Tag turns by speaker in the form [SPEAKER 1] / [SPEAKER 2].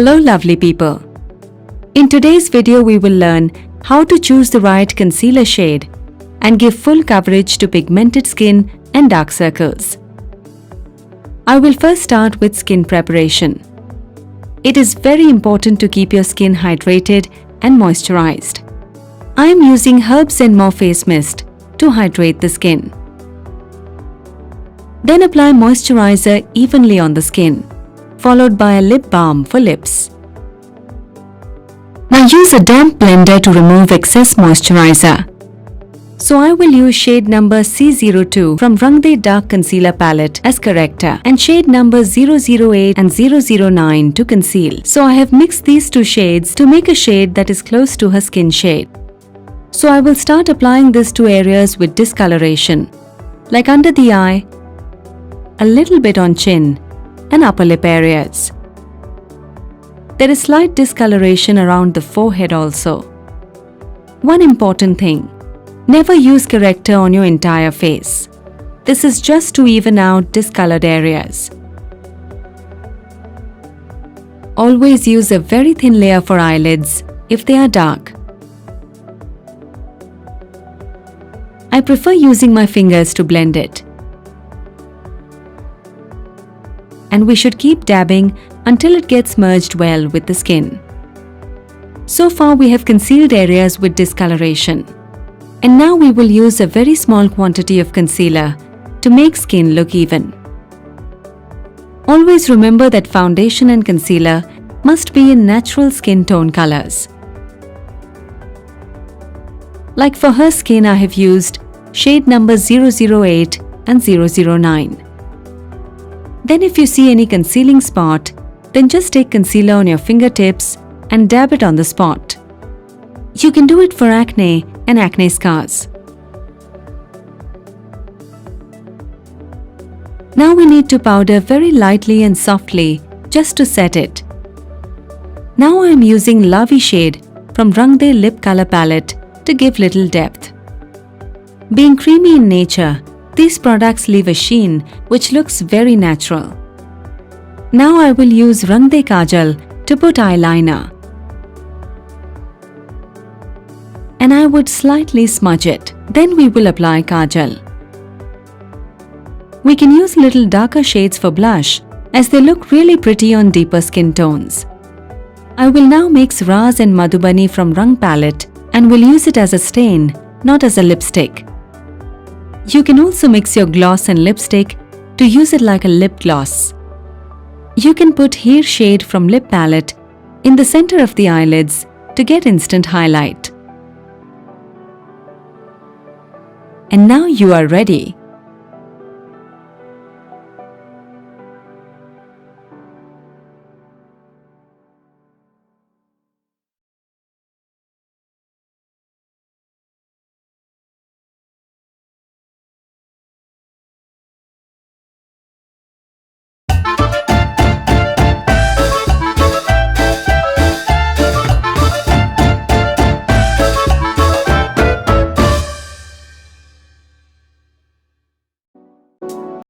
[SPEAKER 1] Hello lovely people. In today's video we will learn how to choose the right concealer shade and give full coverage to pigmented skin and dark circles. I will first start with skin preparation. It is very important to keep your skin hydrated and moisturized. I am using Herbs and More face mist to hydrate the skin. Then apply moisturizer evenly on the skin, followed by a lip balm for lips. Now use a damp blender to remove excess moisturizer. So I will use shade number C02 from Rang De Dark Concealer Palette as corrector and shade number 008 and 009 to conceal. So I have mixed these two shades to make a shade that is close to her skin shade. So I will start applying this to areas with discoloration, like under the eye, a little bit on chin, and upper lip areas. There is slight discoloration around the forehead also. One important thing, never use corrector on your entire face. This is just to even out discolored areas. Always use a very thin layer for eyelids if they are dark. I prefer using my fingers to blend it. And we should keep dabbing until it gets merged well with the skin. So far we have concealed areas with discoloration. And now we will use a very small quantity of concealer to make skin look even. Always remember that foundation and concealer must be in natural skin tone colors. Like for her skin, I have used shade number 008 and 009. Then if you see any concealing spot, then just take concealer on your fingertips and dab it on the spot. You can do it for acne and acne scars. Now we need to powder very lightly and softly just to set it. Now I am using Lavi shade from Rang De Lip Color Palette to give little depth. Being creamy in nature, these products leave a sheen which looks very natural. Now I will use Rang De Kajal to put eyeliner. And I would slightly smudge it. Then we will apply kajal. We can use little darker shades for blush as they look really pretty on deeper skin tones. I will now mix Raz and Madhubani from Rang palette and will use it as a stain, not as a lipstick. You can also mix your gloss and lipstick to use it like a lip gloss. You can put Heer shade from lip palette in the center of the eyelids to get instant highlight. And now you are ready.